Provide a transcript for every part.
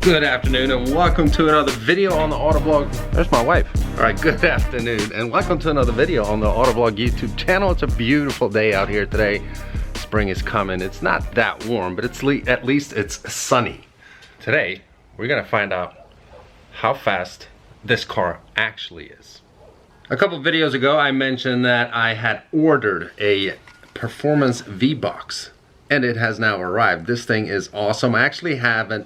Good afternoon and welcome to another video on the AutoVlog. There's my wife. All right, good afternoon and welcome to another video on the AutoVlog YouTube channel. It's a beautiful day out here today. Spring is coming. It's not that warm, but it's at least it's sunny. Today, we're gonna find out how fast this car actually is. A couple videos ago, I mentioned that I had ordered a Performance V-Box and it has now arrived. This thing is awesome. I actually haven't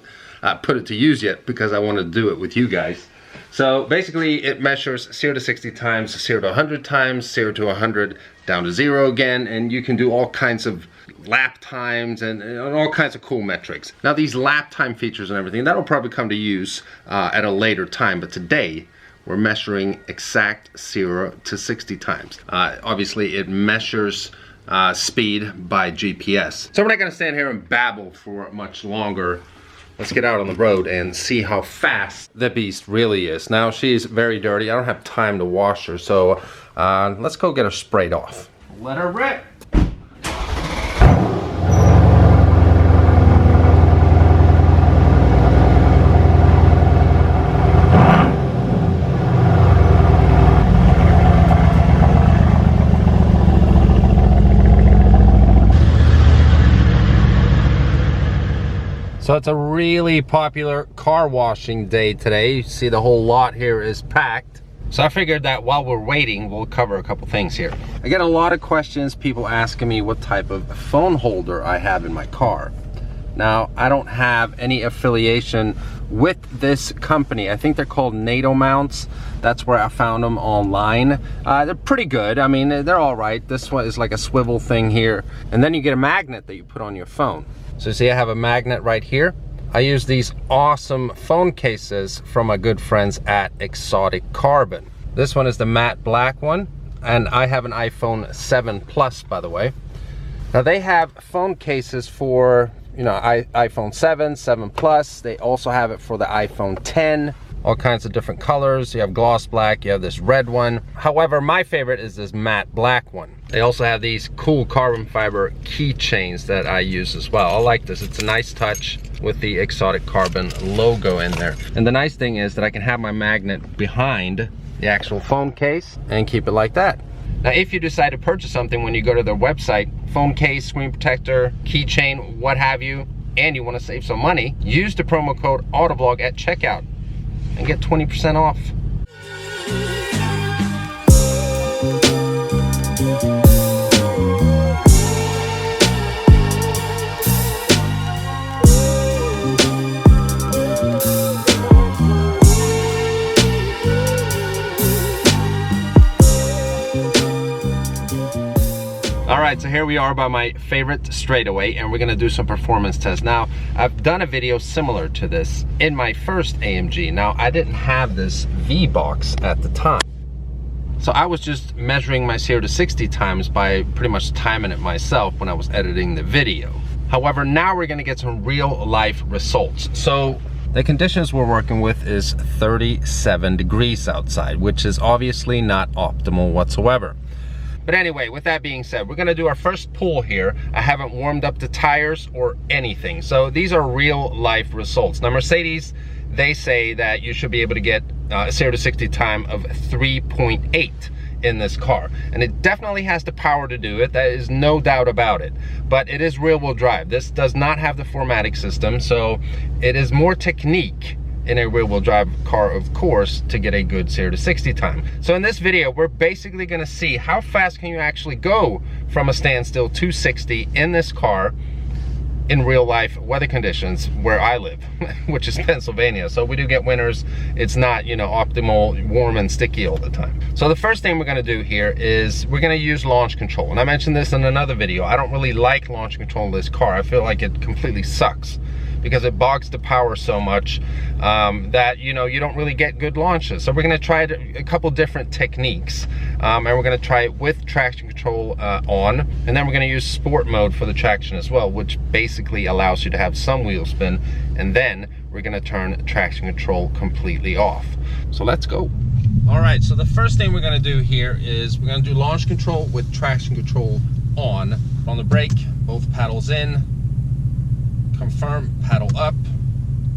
put it to use yet because I want to do it with you guys. So basically it measures 0 to 60 times, 0 to 100 times, 0 to 100, down to 0 again, and you can do all kinds of lap times and all kinds of cool metrics. Now these lap time features and everything, that'll probably come to use at a later time, but today we're measuring exact 0 to 60 times. Obviously it measures speed by GPS. So we're not gonna stand here and babble for much longer. Let's get out on the road and see how fast the beast really is. Now she's very dirty. I don't have time to wash her, so let's go get her sprayed off. Let her rip. So it's a really popular car washing day today. You see the whole lot here is packed. So I figured that while we're waiting, we'll cover a couple things here. I get a lot of questions, people asking me what type of phone holder I have in my car. Now, I don't have any affiliation with this company. I think they're called NATO mounts. That's where I found them online. They're pretty good. I mean, they're all right. This one is like a swivel thing here. And then you get a magnet that you put on your phone. So see, I have a magnet right here. I use these awesome phone cases from my good friends at Exotic Carbon. This one is the matte black one, and I have an iPhone 7 Plus, by the way. Now they have phone cases for, you know, iPhone 7, 7 Plus. They also have it for the iPhone 10. All kinds of different colors. You have gloss black, you have this red one. However, my favorite is this matte black one. They also have these cool carbon fiber keychains that I use as well. I like this. It's a nice touch with the Exotic Carbon logo in there. And the nice thing is that I can have my magnet behind the actual phone case and keep it like that. Now, if you decide to purchase something when you go to their website, phone case, screen protector, keychain, what have you, and you want to save some money, use the promo code AutoVlog at checkout and get 20% off. Alright, so here we are by my favorite straightaway and we're gonna do some performance tests. Now, I've done a video similar to this in my first AMG. Now, I didn't have this V-Box at the time. So I was just measuring my 0 to 60 times by pretty much timing it myself when I was editing the video. However, now we're gonna get some real life results. So the conditions we're working with is 37 degrees outside, which is obviously not optimal whatsoever. But anyway, with that being said, we're gonna do our first pull here. I haven't warmed up the tires or anything. So these are real life results. Now Mercedes, they say that you should be able to get a 0 to 60 time of 3.8 in this car. And it definitely has the power to do it. That is no doubt about it. But it is rear wheel drive. This does not have the 4MATIC system. So it is more technique in a rear wheel drive car, of course, to get a good 0 to 60 time. So in this video, we're basically gonna see how fast can you actually go from a standstill to 60 in this car in real life weather conditions where I live, which is Pennsylvania. So we do get winters. It's not, you know, optimal, warm and sticky all the time. So the first thing we're gonna do here is we're gonna use launch control. And I mentioned this in another video. I don't really like launch control in this car. I feel like it completely sucks, because it bogs the power so much that, you know, you don't really get good launches. So we're gonna try a couple different techniques, and we're gonna try it with traction control on, and then we're gonna use sport mode for the traction as well, which basically allows you to have some wheel spin, and then we're gonna turn traction control completely off. So let's go. All right, so the first thing we're gonna do here is we're gonna do launch control with traction control on. On the brake, both paddles in, confirm, paddle up,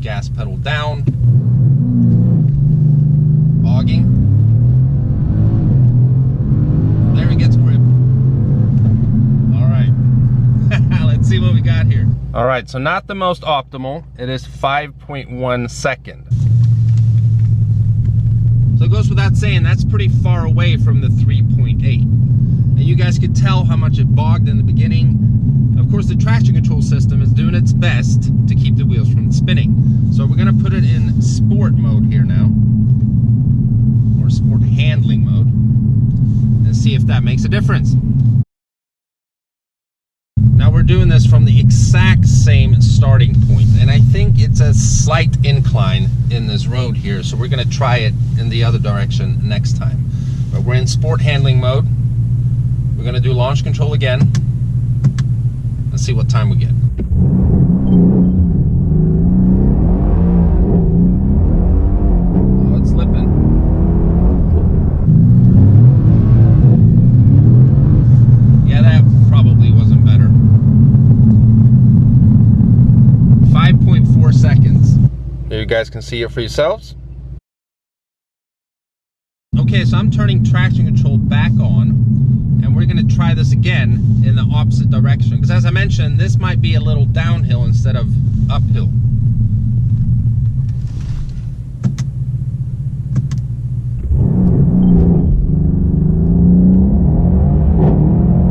gas pedal down. Bogging. There he gets grip. All right. Let's see what we got here. All right, so not the most optimal. It is 5.1 seconds. So it goes without saying, that's pretty far away from the 3.8. And you guys could tell how much it bogged in the beginning. Of course, the traction control system is doing its best to keep the wheels from spinning. So we're gonna put it in sport mode here now, or sport handling mode, and see if that makes a difference. Now we're doing this from the exact same starting point, and I think it's a slight incline in this road here, so we're gonna try it in the other direction next time. But we're in sport handling mode. We're gonna do launch control again. Let's see what time we get. Oh, it's slipping. Yeah, that probably wasn't better. 5.4 seconds. Here you guys can see it for yourselves. Okay, so I'm turning traction control back on, and we're going to try this again in the opposite direction, because as I mentioned, this might be a little downhill instead of uphill.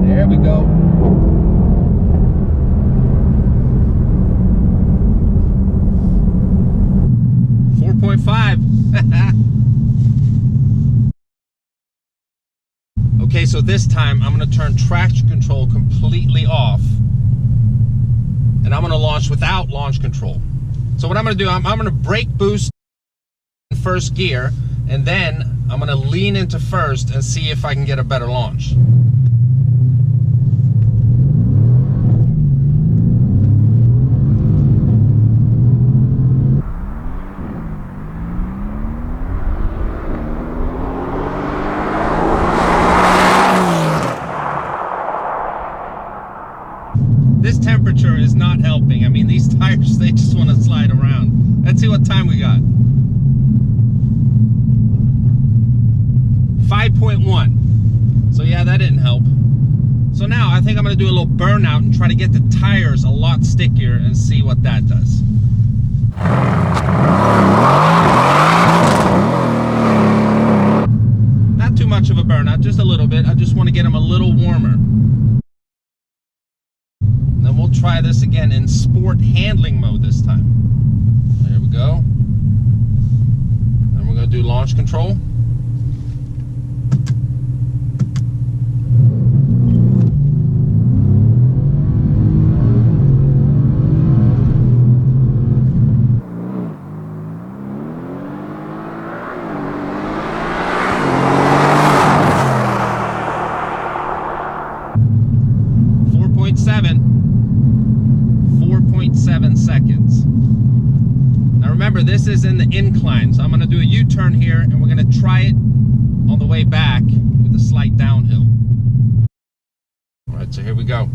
There we go. Okay, so this time I'm going to turn traction control completely off, and I'm going to launch without launch control. So what I'm going to do, I'm going to brake boost in first gear, and then I'm going to lean into first and see if I can get a better launch. This temperature is not helping. I mean, these tires, they just want to slide around. Let's see what time we got. 5.1. So yeah, that didn't help. So now I think I'm going to do a little burnout and try to get the tires a lot stickier and see what that does. Not too much of a burnout, just a little bit. I just want to get them a little warmer. Then we'll try this again in sport handling mode this time. There we go. Then we're going to do launch control. Seconds. Now remember, this is in the incline, so I'm going to do a U-turn here, and we're going to try it on the way back with a slight downhill. All right, so here we go.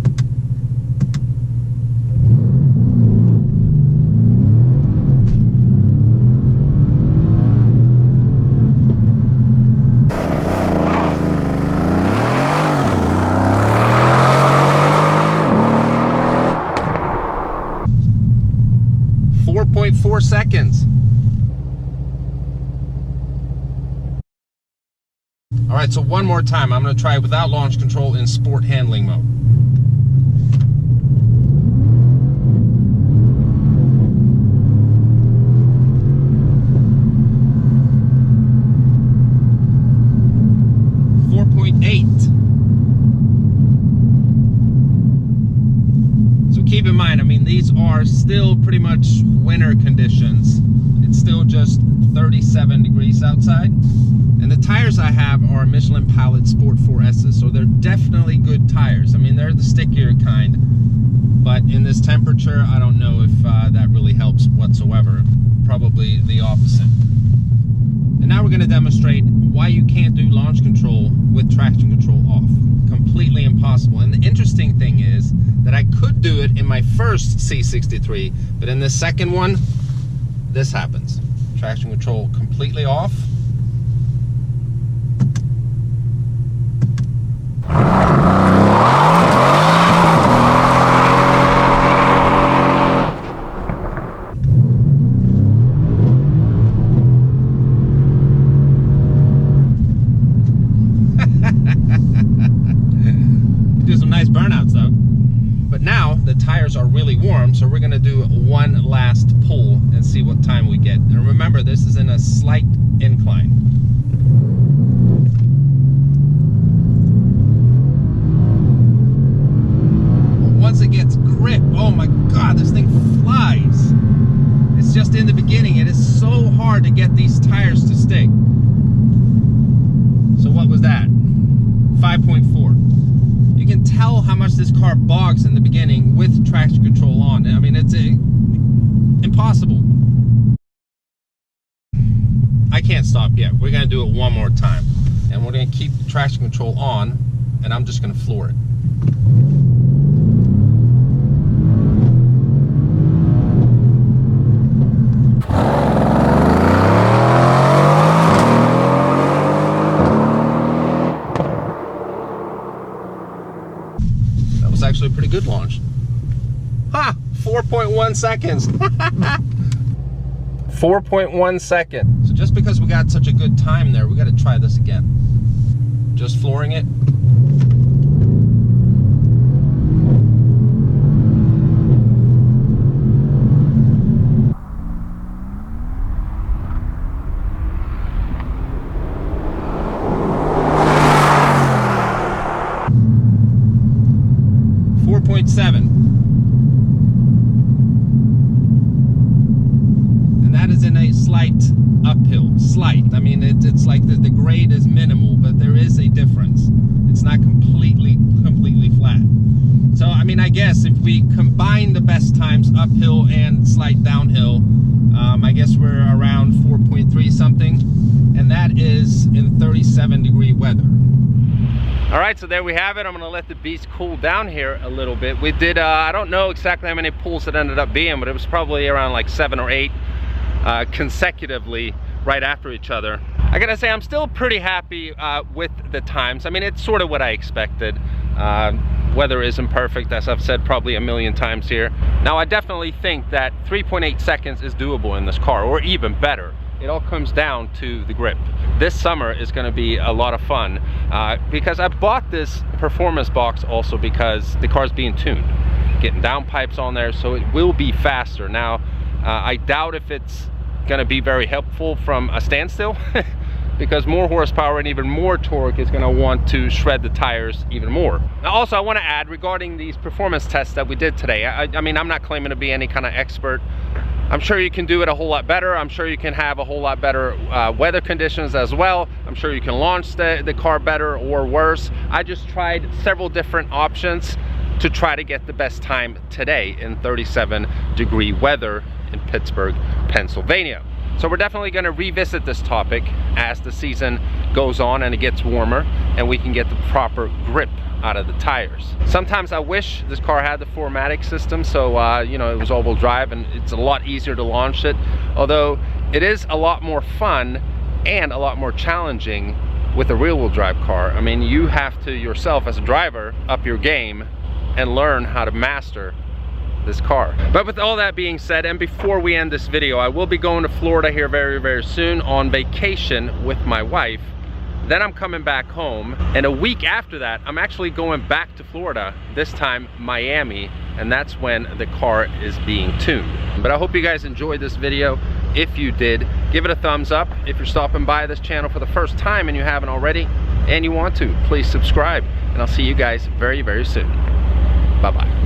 .4 seconds. All right, so one more time. I'm going to try it without launch control in sport handling mode. Keep in mind, I mean, these are still pretty much winter conditions. It's still just 37 degrees outside. And the tires I have are Michelin Pilot Sport 4S's, so they're definitely good tires. I mean, they're the stickier kind, but in this temperature, I don't know if that really helps whatsoever. Probably the opposite. And now we're going to demonstrate why you can't do launch control with traction control off. Completely impossible. And the interesting thing is that I could do it in my first C63, but in the second one, this happens. Traction control completely off. Do some nice burnouts though. But now the tires are really warm, so we're gonna do one last pull and see what time we get. And remember, this is in a slight incline. Once it gets grip, oh my God, this thing flies. It's just in the beginning. It is so hard to get these tires to stick. So what was that? 5.4. You can tell how much this car bogs in the beginning with traction control on. I mean, it's impossible. I can't stop yet. We're gonna do it one more time. And we're gonna keep the traction control on, and I'm just gonna floor it. Actually a pretty good launch. Ha! 4.1 seconds. 4.1 seconds. So just because we got such a good time there, we got to try this again. Just flooring it. And that is in a slight uphill. Slight. I mean, it's like the grade is minimal, but there is a difference. It's not completely flat. So, I mean, I guess if we combine the best times uphill and slight downhill, I guess we're around 4.3 something, and that is in 37-degree weather. All right, so there we have it. I'm gonna let the beast cool down here a little bit. We did, I don't know exactly how many pulls it ended up being, but it was probably around like 7 or 8 consecutively right after each other. I gotta say, I'm still pretty happy with the times. I mean, it's sort of what I expected. Weather isn't perfect, as I've said probably a million times here. Now, I definitely think that 3.8 seconds is doable in this car, or even better. It all comes down to the grip. This summer is gonna be a lot of fun because I bought this performance box also because the car's being tuned. Getting downpipes on there, so it will be faster. Now, I doubt if it's gonna be very helpful from a standstill because more horsepower and even more torque is gonna want to shred the tires even more. Now, also, I wanna add regarding these performance tests that we did today, I mean, I'm not claiming to be any kind of expert. I'm sure you can do it a whole lot better. I'm sure you can have a whole lot better weather conditions as well. I'm sure you can launch the car better or worse. I just tried several different options to try to get the best time today in 37-degree weather in Pittsburgh, Pennsylvania. So we're definitely gonna revisit this topic as the season goes on and it gets warmer and we can get the proper grip out of the tires. Sometimes I wish this car had the 4MATIC system, so you know, it was all-wheel drive and it's a lot easier to launch it, although it is a lot more fun and a lot more challenging with a rear-wheel drive car. I mean, you have to yourself as a driver up your game and learn how to master this car. But with all that being said, and before we end this video, I will be going to Florida here very, very soon on vacation with my wife. Then I'm coming back home, and a week after that, I'm actually going back to Florida, this time Miami, and that's when the car is being tuned. But I hope you guys enjoyed this video. If you did, give it a thumbs up. If you're stopping by this channel for the first time and you haven't already, and you want to, please subscribe, and I'll see you guys very, very soon. Bye-bye.